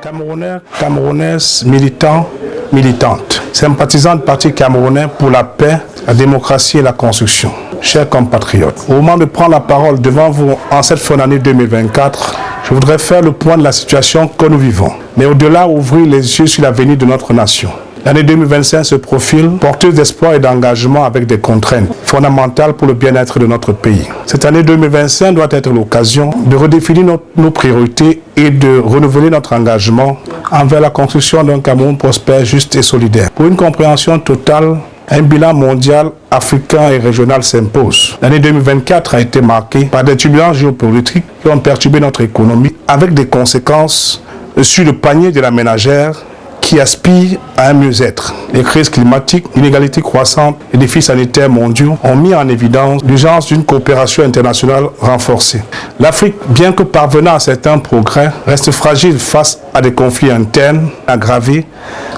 Camerounais, Camerounaises, militants, militantes, sympathisants du Parti camerounais pour la paix, la démocratie et la construction. Chers compatriotes, au moment de prendre la parole devant vous en cette fin d'année 2024, je voudrais faire le point de la situation que nous vivons, mais au-delà, ouvrir les yeux sur l'avenir de notre nation. L'année 2025 se profile porteuse d'espoir et d'engagement avec des contraintes fondamentales pour le bien-être de notre pays. Cette année 2025 doit être l'occasion de redéfinir nos priorités et de renouveler notre engagement envers la construction d'un Cameroun prospère, juste et solidaire. Pour une compréhension totale, un bilan mondial, africain et régional s'impose. L'année 2024 a été marquée par des turbulences géopolitiques qui ont perturbé notre économie avec des conséquences sur le panier de la ménagère qui aspire à un mieux-être. Les crises climatiques, l'inégalité croissante et les défis sanitaires mondiaux ont mis en évidence l'urgence d'une coopération internationale renforcée. L'Afrique, bien que parvenant à certains progrès, reste fragile face à des conflits internes aggravés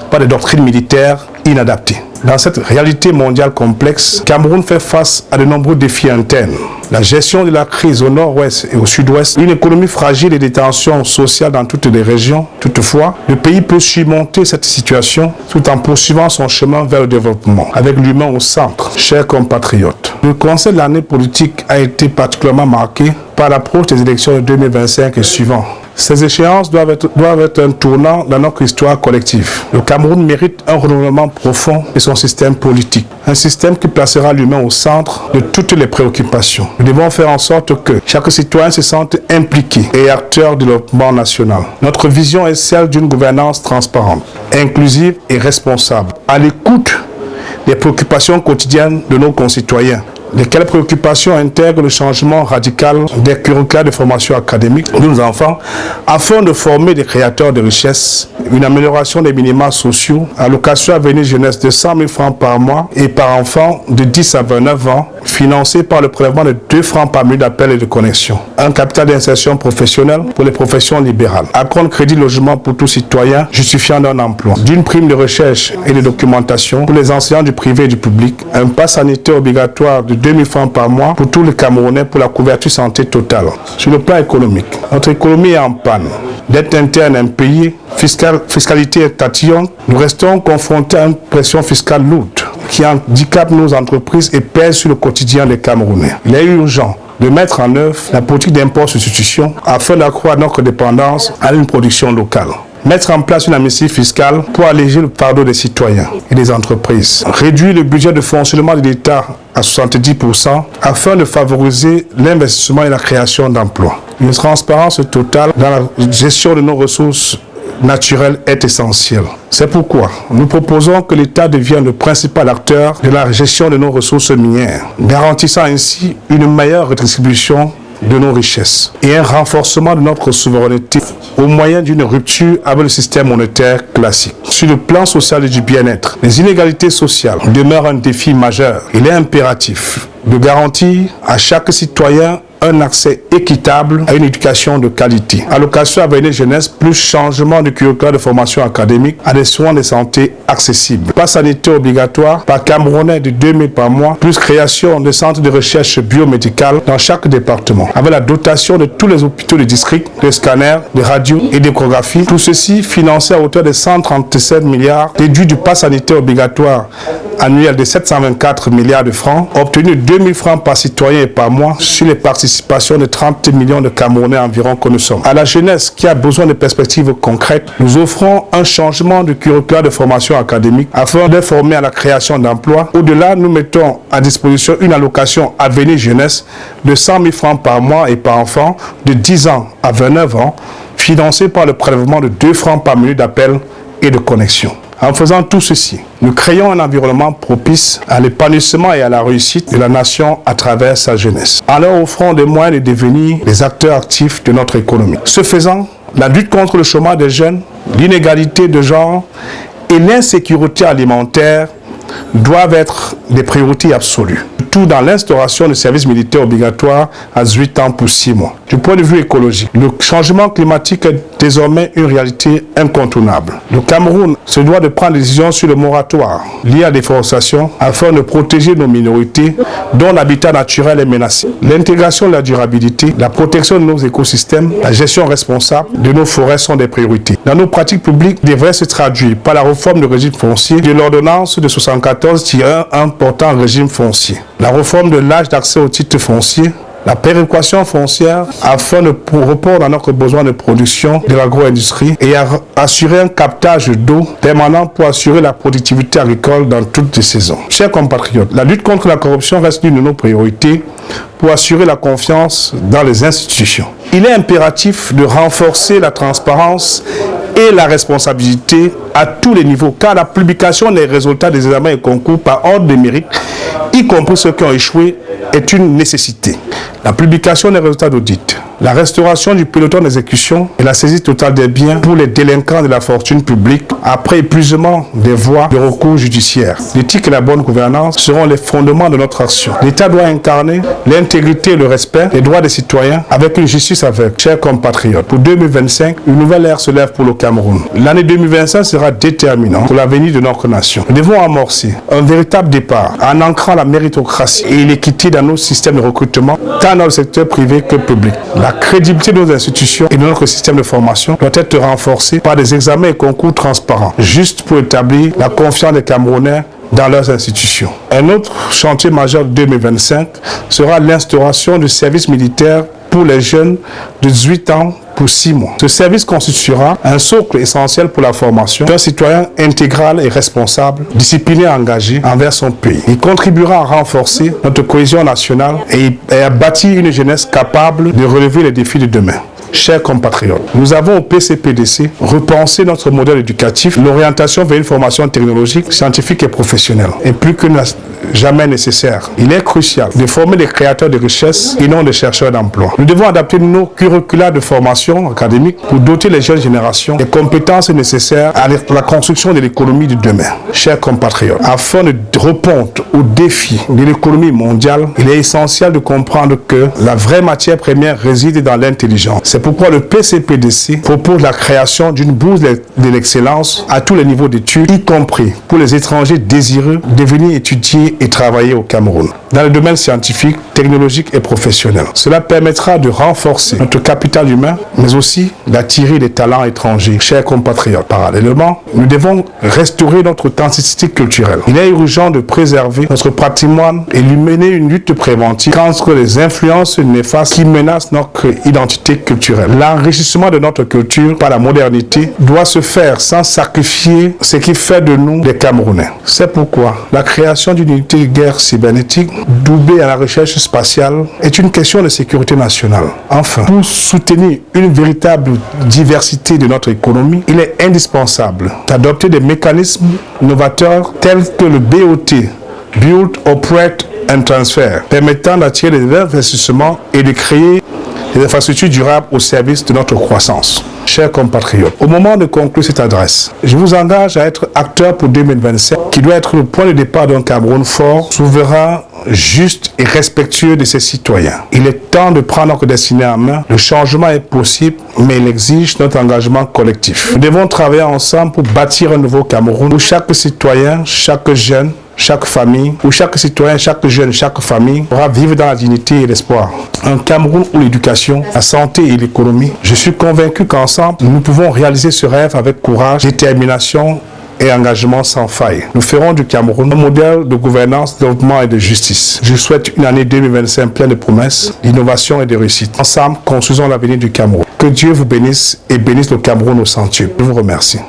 par des doctrines militaires inadaptées. Dans cette réalité mondiale complexe, Cameroun fait face à de nombreux défis internes. La gestion de la crise au nord-ouest et au sud-ouest, une économie fragile et des tensions sociales dans toutes les régions. Toutefois, le pays peut surmonter cette situation tout en poursuivant son chemin vers le développement, avec l'humain au centre. Chers compatriotes, le conseil de l'année politique a été particulièrement marqué par l'approche des élections de 2025 et suivant. Ces échéances doivent être un tournant dans notre histoire collective. Le Cameroun mérite un renouvellement profond de son système politique. Un système qui placera l'humain au centre de toutes les préoccupations. Nous devons faire en sorte que chaque citoyen se sente impliqué et acteur du développement national. Notre vision est celle d'une gouvernance transparente, inclusive et responsable, à l'écoute des préoccupations quotidiennes de nos concitoyens. Lesquelles préoccupations intègrent le changement radical des curricula de formation académique de nos enfants afin de former des créateurs de richesses, une amélioration des minima sociaux, allocation à venir jeunesse de 100 000 francs par mois et par enfant de 10 à 29 ans, financé par le prélèvement de 2 francs par minute d'appel et de connexion. Un capital d'insertion professionnelle pour les professions libérales. Un compte crédit logement pour tout citoyen justifiant d'un emploi. D'une prime de recherche et de documentation pour les enseignants du privé et du public. Un pass sanitaire obligatoire de 2 000 francs par mois pour tous les Camerounais pour la couverture santé totale. Sur le plan économique, notre économie est en panne. Dette interne impayée, fiscalité tatillonne, nous restons confrontés à une pression fiscale lourde qui handicape nos entreprises et pèse sur le quotidien des Camerounais. Il est urgent de mettre en œuvre la politique d'import-substitution afin d'accroître notre dépendance à une production locale. Mettre en place une amnistie fiscale pour alléger le fardeau des citoyens et des entreprises. Réduire le budget de fonctionnement de l'État à 70% afin de favoriser l'investissement et la création d'emplois. Une transparence totale dans la gestion de nos ressources naturelle est essentielle. C'est pourquoi nous proposons que l'État devienne le principal acteur de la gestion de nos ressources minières, garantissant ainsi une meilleure redistribution de nos richesses et un renforcement de notre souveraineté au moyen d'une rupture avec le système monétaire classique. Sur le plan social et du bien-être, les inégalités sociales demeurent un défi majeur. Il est impératif de garantir à chaque citoyen un accès équitable à une éducation de qualité. Allocation à venir jeunesse, plus changement du curricula de formation académique à des soins de santé accessibles. Pass sanitaire obligatoire par Camerounais de 2 000 par mois, plus création de centres de recherche biomédicale dans chaque département, avec la dotation de tous les hôpitaux de district, de scanners, de radios et d'échographie. Tout ceci financé à hauteur de 137 milliards, déduit du pass sanitaire obligatoire annuel de 724 milliards de francs, obtenu 2 000 francs par citoyen et par mois sur les participation de 30 millions de Camerounais environ que nous sommes. À la jeunesse qui a besoin de perspectives concrètes, nous offrons un changement de curricula de formation académique afin de former à la création d'emplois. Au-delà, nous mettons à disposition une allocation à venir jeunesse de 100 000 francs par mois et par enfant de 10 ans à 29 ans, financée par le prélèvement de 2 francs par minute d'appel et de connexion. En faisant tout ceci, nous créons un environnement propice à l'épanouissement et à la réussite de la nation à travers sa jeunesse, en leur offrant des moyens de devenir des acteurs actifs de notre économie. Ce faisant, la lutte contre le chômage des jeunes, l'inégalité de genre et l'insécurité alimentaire doivent être des priorités absolues. surtout dans l'instauration de services militaires obligatoires à 18 ans pour 6 mois. Du point de vue écologique, le changement climatique est désormais une réalité incontournable. Le Cameroun se doit de prendre des décisions sur le moratoire lié à la déforestation afin de protéger nos minorités dont l'habitat naturel est menacé. L'intégration de la durabilité, la protection de nos écosystèmes, la gestion responsable de nos forêts sont des priorités. Dans nos pratiques publiques, devrait se traduire par la réforme du régime foncier de l'ordonnance de 74-1 portant régime foncier, la réforme de l'âge d'accès au titre foncier, la péréquation foncière afin de répondre à notre besoin de production de l'agro-industrie et assurer un captage d'eau permanent pour assurer la productivité agricole dans toutes les saisons. Chers compatriotes, la lutte contre la corruption reste l'une de nos priorités pour assurer la confiance dans les institutions. Il est impératif de renforcer la transparence et la responsabilité à tous les niveaux, car la publication des résultats des examens et concours par ordre de mérite, y compris ceux qui ont échoué, est une nécessité. La publication des résultats d'audit, la restauration du peloton d'exécution et la saisie totale des biens pour les délinquants de la fortune publique après épuisement des voies de recours judiciaires. L'éthique et la bonne gouvernance seront les fondements de notre action. L'État doit incarner l'intégrité et le respect des droits des citoyens avec une justice aveugle. Chers compatriotes, pour 2025, une nouvelle ère se lève pour le Cameroun. L'année 2025 sera déterminante pour l'avenir de notre nation. Nous devons amorcer un véritable départ en ancrant la méritocratie et l'équité dans nos systèmes de recrutement, tant dans le secteur privé que public. La crédibilité de nos institutions et de notre système de formation doit être renforcée par des examens et concours transparents, juste pour établir la confiance des Camerounais dans leurs institutions. Un autre chantier majeur de 2025 sera l'instauration du service militaire pour les jeunes de 18 ans pour 6 mois. Ce service constituera un socle essentiel pour la formation d'un citoyen intégral et responsable, discipliné et engagé envers son pays. Il contribuera à renforcer notre cohésion nationale et à bâtir une jeunesse capable de relever les défis de demain. Chers compatriotes, nous avons au PCPDC repensé notre modèle éducatif. L'orientation vers une formation technologique, scientifique et professionnelle est plus que jamais nécessaire. Il est crucial de former des créateurs de richesses et non des chercheurs d'emploi. Nous devons adapter nos curricula de formation académique pour doter les jeunes générations des compétences nécessaires à la construction de l'économie de demain. Chers compatriotes, afin de répondre aux défis de l'économie mondiale, il est essentiel de comprendre que la vraie matière première réside dans l'intelligence. C'est pourquoi le PCPDC propose la création d'une bourse de l'excellence à tous les niveaux d'études, y compris pour les étrangers désireux de venir étudier et travailler au Cameroun, dans le domaine scientifique, technologique et professionnel. Cela permettra de renforcer notre capital humain, mais aussi d'attirer des talents étrangers. Chers compatriotes, parallèlement, nous devons restaurer notre authenticité culturelle. Il est urgent de préserver notre patrimoine et lui mener une lutte préventive contre les influences néfastes qui menacent notre identité culturelle. L'enrichissement de notre culture par la modernité doit se faire sans sacrifier ce qui fait de nous des Camerounais. C'est pourquoi la création d'une unité de guerre cybernétique doublée à la recherche spatiale est une question de sécurité nationale. Enfin, pour soutenir une véritable diversité de notre économie, il est indispensable d'adopter des mécanismes novateurs tels que le BOT, Build, Operate and Transfer, permettant d'attirer des investissements et de créer des infrastructures durables au service de notre croissance. Chers compatriotes, au moment de conclure cette adresse, je vous engage à être acteur pour 2027, qui doit être le point de départ d'un Cameroun fort, souverain, juste et respectueux de ses citoyens. Il est temps de prendre notre destinée en main. Le changement est possible, mais il exige notre engagement collectif. Nous devons travailler ensemble pour bâtir un nouveau Cameroun où chaque citoyen, chaque jeune, chaque famille, où chaque citoyen, chaque jeune, chaque famille pourra vivre dans la dignité et l'espoir. Un Cameroun où l'éducation, la santé et l'économie, je suis convaincu qu'ensemble, nous pouvons réaliser ce rêve avec courage, détermination et engagement sans faille. Nous ferons du Cameroun un modèle de gouvernance, de développement et de justice. Je souhaite une année 2025 pleine de promesses, d'innovation et de réussite. Ensemble, construisons l'avenir du Cameroun. Que Dieu vous bénisse et bénisse le Cameroun au centuple. Je vous remercie.